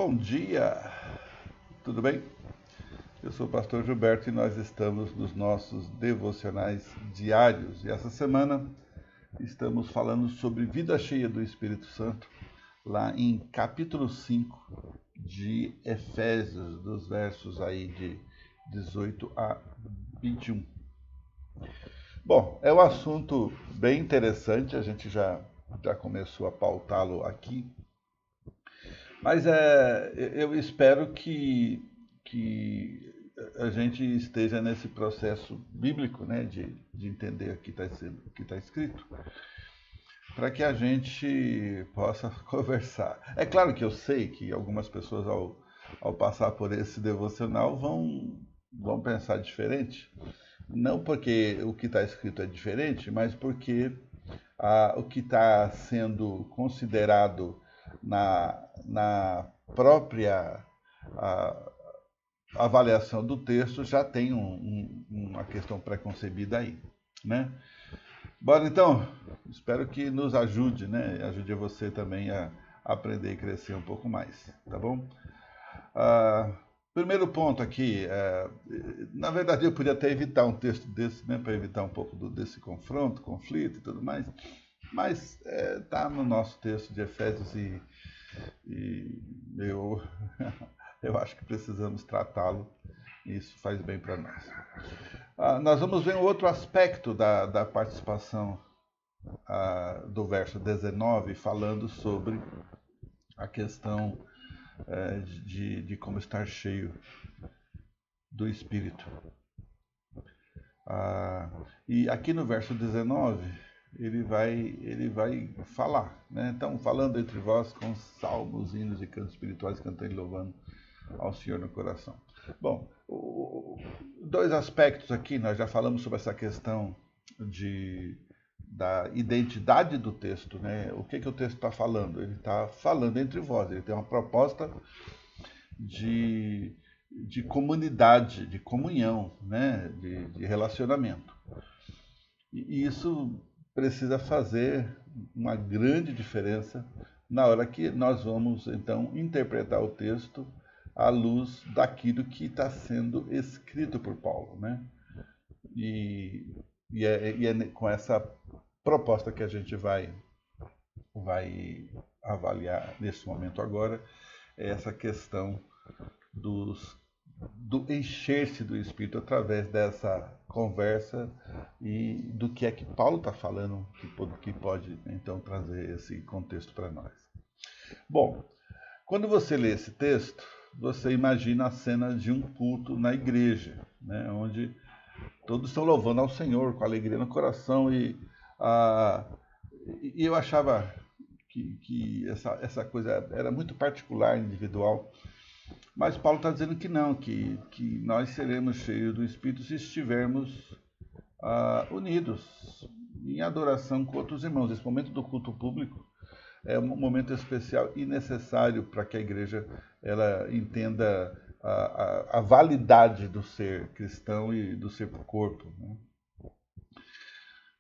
Bom dia, tudo bem? Eu sou o pastor Gilberto e nós estamos nos nossos devocionais diários. E essa semana estamos falando sobre vida cheia do Espírito Santo, lá em capítulo 5 de Efésios, dos versos aí de 18 a 21. Bom, é um assunto bem interessante, a gente já começou a pautá-lo aqui. Mas eu espero que a gente esteja nesse processo bíblico, né, de entender o que está escrito, para que a gente possa conversar. É claro que eu sei que algumas pessoas, ao passar por esse devocional, vão pensar diferente. Não porque o que está escrito é diferente, mas porque o que está sendo considerado na própria avaliação do texto já tem uma questão preconcebida aí, né? Bora então, espero que nos ajude, né? Ajude você também a aprender e crescer um pouco mais, tá bom? Primeiro ponto aqui, na verdade eu podia até evitar um texto desse, né, para evitar um pouco desse conflito e tudo mais, mas está no nosso texto de Efésios e eu acho que precisamos tratá-lo e isso faz bem para nós. Nós vamos ver um outro aspecto da participação do verso 19, falando sobre a questão de como estar cheio do Espírito. E aqui no verso 19, ele vai falar, né? Então, falando entre vós com salmos, hinos e cantos espirituais, cantando e louvando ao Senhor no coração. Bom, dois aspectos aqui, nós já falamos sobre essa questão da identidade do texto, né? O que o texto está falando? Ele está falando entre vós, ele tem uma proposta de comunidade, de comunhão, né? de relacionamento. E isso precisa fazer uma grande diferença na hora que nós vamos, então, interpretar o texto à luz daquilo que está sendo escrito por Paulo, né? E é com essa proposta que a gente vai avaliar nesse momento agora, essa questão do encher-se do Espírito através dessa conversa e do que é que Paulo está falando, que pode então trazer esse contexto para nós. Bom, quando você lê esse texto, você imagina a cena de um culto na igreja, né, onde todos estão louvando ao Senhor com alegria no coração e eu achava que essa coisa era muito particular, individual, mas Paulo está dizendo que não, que nós seremos cheios do Espírito se estivermos unidos em adoração com outros irmãos. Esse momento do culto público é um momento especial e necessário para que a igreja ela entenda a validade do ser cristão e do ser corpo, né?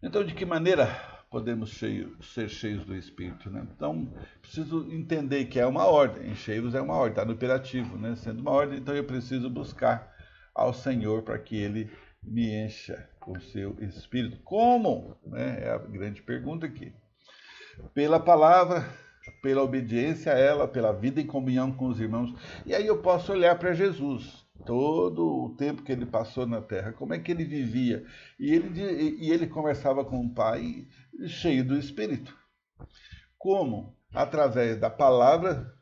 Então, de que maneira podemos ser cheios do Espírito, né? Então, preciso entender que é uma ordem, enchei-vos é uma ordem, está no imperativo, né? Sendo uma ordem, então eu preciso buscar ao Senhor para que Ele me encha com o seu Espírito. Como? Né? É a grande pergunta aqui. Pela palavra, pela obediência a ela, pela vida em comunhão com os irmãos. E aí eu posso olhar para Jesus, todo o tempo que ele passou na terra, como é que ele vivia. E ele conversava com o Pai cheio do Espírito. Como? Através da palavra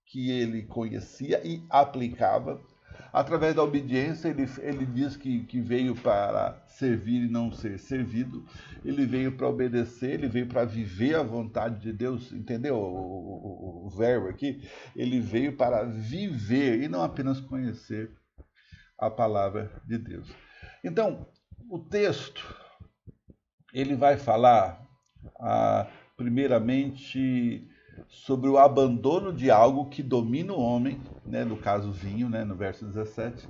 que ele conhecia e aplicava. Através da obediência, ele diz que veio para servir e não ser servido. Ele veio para obedecer, ele veio para viver a vontade de Deus. Entendeu o verbo aqui? Ele veio para viver e não apenas conhecer a palavra de Deus. Então, o texto, ele vai falar, primeiramente, sobre o abandono de algo que domina o homem, né, no caso vinho, né, no verso 17,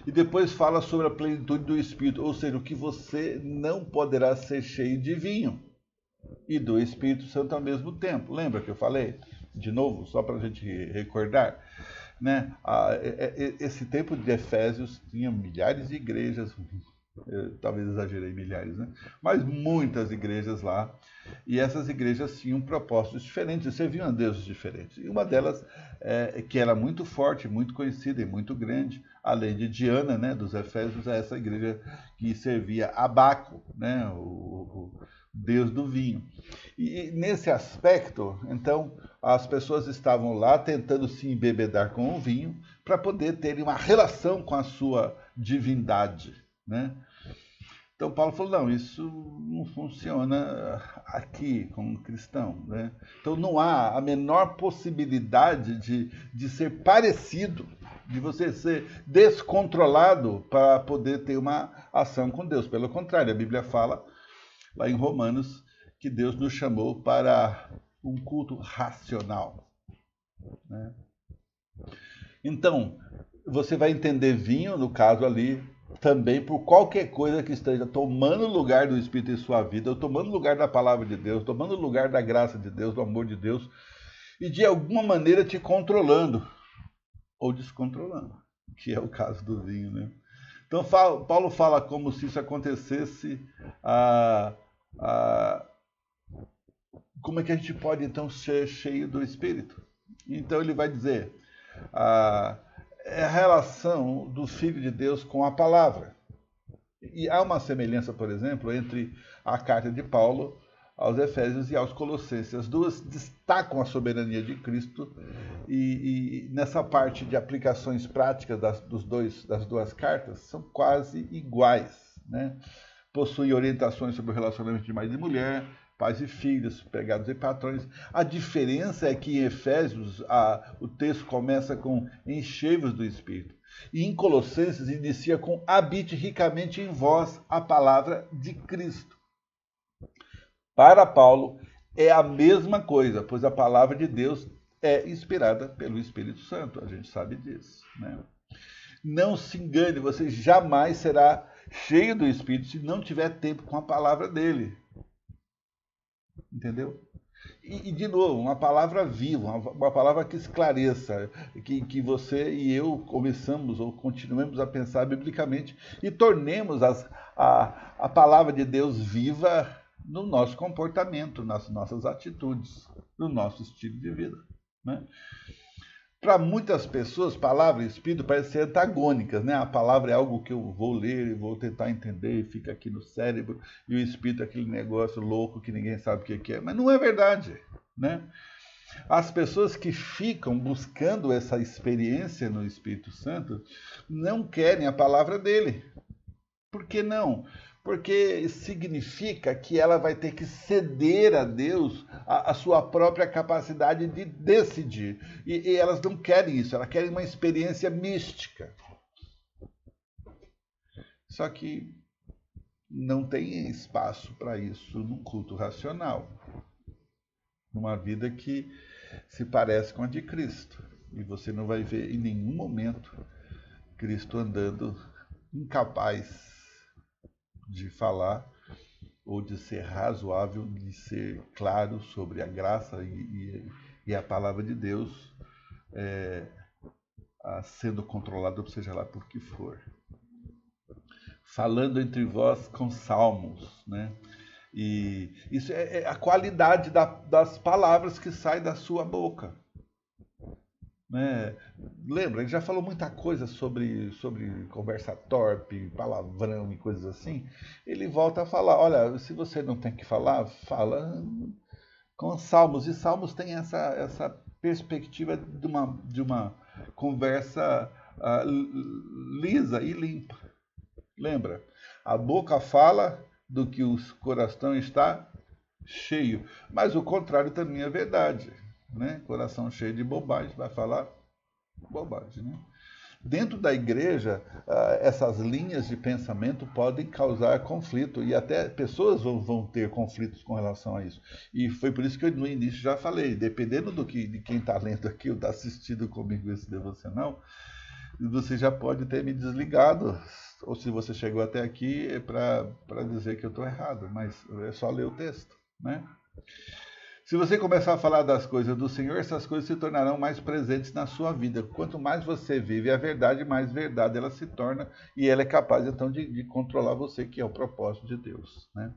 e depois fala sobre a plenitude do Espírito, ou seja, o que você não poderá ser cheio de vinho e do Espírito Santo ao mesmo tempo. Lembra que eu falei? de novo, só para a gente recordar, né? Esse tempo de Efésios tinha milhares de igrejas, talvez exagerei milhares, né? Mas muitas igrejas lá, e essas igrejas tinham propósitos diferentes, serviam a deuses diferentes. E uma delas, que era muito forte, muito conhecida e muito grande, além de Diana, né, dos Efésios, é essa igreja que servia a Baco, né, o deus do vinho. E nesse aspecto, então, as pessoas estavam lá tentando se embebedar com o vinho para poder ter uma relação com a sua divindade, né? Então Paulo falou, não, isso não funciona aqui como cristão, né? Então não há a menor possibilidade de ser parecido, de você ser descontrolado para poder ter uma ação com Deus. Pelo contrário, a Bíblia fala lá em Romanos que Deus nos chamou para um culto racional, né? Então, você vai entender vinho, no caso ali, também por qualquer coisa que esteja tomando lugar do Espírito em sua vida, ou tomando lugar da palavra de Deus, tomando lugar da graça de Deus, do amor de Deus, e de alguma maneira te controlando ou descontrolando, que é o caso do vinho, né? Então Paulo fala como se isso acontecesse, como é que a gente pode então ser cheio do Espírito? Então ele vai dizer, é a relação do Filho de Deus com a palavra. E há uma semelhança, por exemplo, entre a carta de Paulo aos Efésios e aos Colossenses. As duas destacam a soberania de Cristo e nessa parte de aplicações práticas das duas cartas são quase iguais, né? Possuem orientações sobre o relacionamento de marido e mulher, pais e filhos, empregados e patrões. A diferença é que em Efésios o texto começa com enchei-vos do Espírito. E em Colossenses inicia com habite ricamente em vós a palavra de Cristo. Para Paulo é a mesma coisa, pois a palavra de Deus é inspirada pelo Espírito Santo. A gente sabe disso, né? Não se engane, você jamais será cheio do Espírito se não tiver tempo com a palavra dele. Entendeu? E de novo, uma palavra viva, uma palavra que esclareça, que você e eu começamos ou continuemos a pensar biblicamente e tornemos a palavra de Deus viva no nosso comportamento, nas nossas atitudes, no nosso estilo de vida, né? Para muitas pessoas, palavra e espírito parecem ser antagônicas, né? A palavra é algo que eu vou ler e vou tentar entender e fica aqui no cérebro, e o espírito é aquele negócio louco que ninguém sabe o que é. Mas não é verdade, né? As pessoas que ficam buscando essa experiência no Espírito Santo não querem a palavra dele. Por que não? Porque significa que ela vai ter que ceder a Deus a sua própria capacidade de decidir. E elas não querem isso, elas querem uma experiência mística. Só que não tem espaço para isso no culto racional. Numa vida que se parece com a de Cristo. E você não vai ver em nenhum momento Cristo andando incapaz de falar ou de ser razoável, de ser claro sobre a graça e a palavra de Deus, sendo controlado, seja lá por que for. Falando entre vós com salmos, né? E isso é a qualidade das palavras que saem da sua boca. Né? Lembra, ele já falou muita coisa sobre conversa torpe, palavrão e coisas assim. Ele volta a falar, olha, se você não tem que falar, fala com salmos. E salmos tem essa perspectiva de uma conversa lisa e limpa. Lembra? A boca fala do que o coração está cheio. Mas o contrário também é verdade. Né? Coração cheio de bobagem, vai falar bobagem. Né? Dentro da igreja, essas linhas de pensamento podem causar conflito e até pessoas vão ter conflitos com relação a isso. E foi por isso que eu no início já falei, dependendo de quem está lendo aqui ou está assistindo comigo esse devocional, você já pode ter me desligado, ou se você chegou até aqui é para dizer que eu estou errado, mas é só ler o texto, né? Se você começar a falar das coisas do Senhor, essas coisas se tornarão mais presentes na sua vida. Quanto mais você vive a verdade, mais verdade ela se torna e ela é capaz então de controlar você, que é o propósito de Deus, né?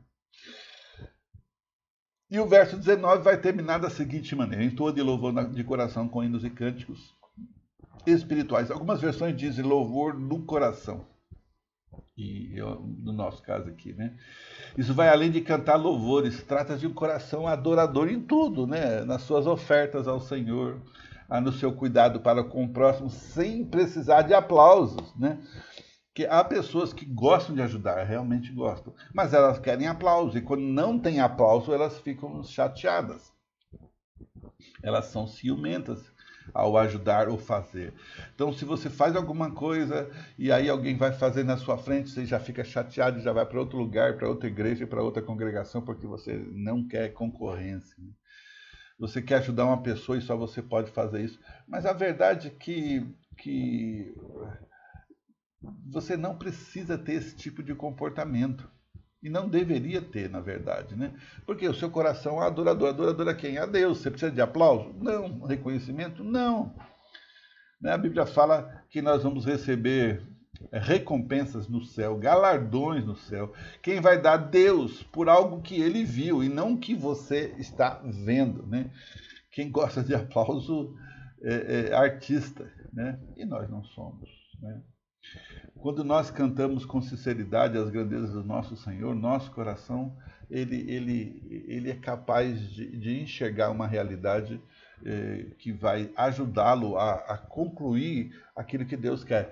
E o verso 19 vai terminar da seguinte maneira: entoa de louvor de coração com hinos e cânticos espirituais. Algumas versões dizem louvor no coração. No nosso caso aqui, né? Isso vai além de cantar louvores, trata de um coração adorador em tudo, né? Nas suas ofertas ao Senhor, no seu cuidado para com o próximo, sem precisar de aplausos, né? Que há pessoas que gostam de ajudar, realmente gostam, mas elas querem aplauso, e quando não tem aplauso, elas ficam chateadas. Elas são ciumentas ao ajudar ou fazer. Então, se você faz alguma coisa e aí alguém vai fazer na sua frente, você já fica chateado, já vai para outro lugar, para outra igreja, para outra congregação, porque você não quer concorrência. Você quer ajudar uma pessoa e só você pode fazer isso. Mas a verdade é que você não precisa ter esse tipo de comportamento. E não deveria ter, na verdade, né? Porque o seu coração é adorador. Adorador a quem? A Deus. Você precisa de aplauso? Não. Reconhecimento? Não. A Bíblia fala que nós vamos receber recompensas no céu, galardões no céu. Quem vai dar? Deus, por algo que ele viu e não que você está vendo, né? Quem gosta de aplauso é artista, né? E nós não somos, né? Quando nós cantamos com sinceridade as grandezas do nosso Senhor, nosso coração, ele é capaz de enxergar uma realidade que vai ajudá-lo a concluir aquilo que Deus quer.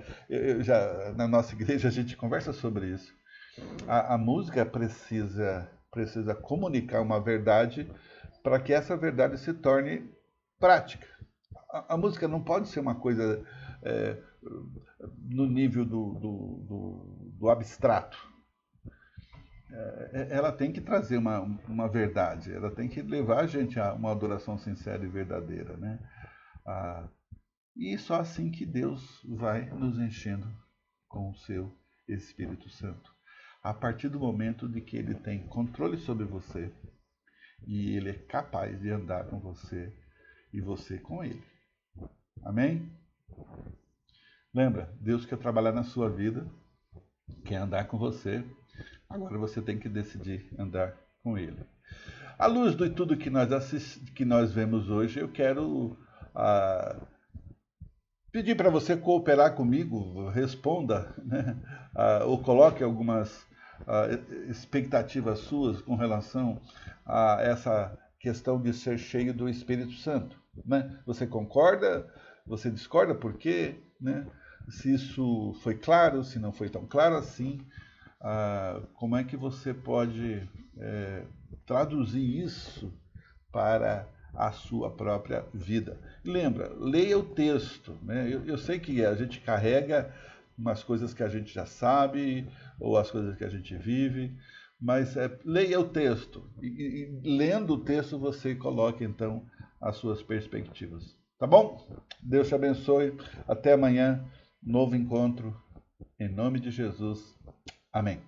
Na nossa igreja a gente conversa sobre isso. A música precisa comunicar uma verdade para que essa verdade se torne prática. A música não pode ser uma coisa no nível do abstrato. Ela tem que trazer uma verdade, ela tem que levar a gente a uma adoração sincera e verdadeira, né? E só assim que Deus vai nos enchendo com o seu Espírito Santo. A partir do momento de que ele tem controle sobre você e ele é capaz de andar com você e você com ele. Amém? Lembra, Deus quer trabalhar na sua vida, quer andar com você, agora você tem que decidir andar com ele. À luz de tudo que nós vemos hoje, eu quero pedir para você cooperar comigo, responda, né? Ou coloque algumas expectativas suas com relação a essa questão de ser cheio do Espírito Santo, né? Você concorda? Você discorda? Por quê? Né? Se isso foi claro, se não foi tão claro assim, como é que você pode traduzir isso para a sua própria vida? Lembra, leia o texto, né? Eu sei que a gente carrega umas coisas que a gente já sabe, ou as coisas que a gente vive, mas leia o texto. E lendo o texto, você coloca então as suas perspectivas. Tá bom? Deus te abençoe. Até amanhã. Novo encontro. Em nome de Jesus. Amém.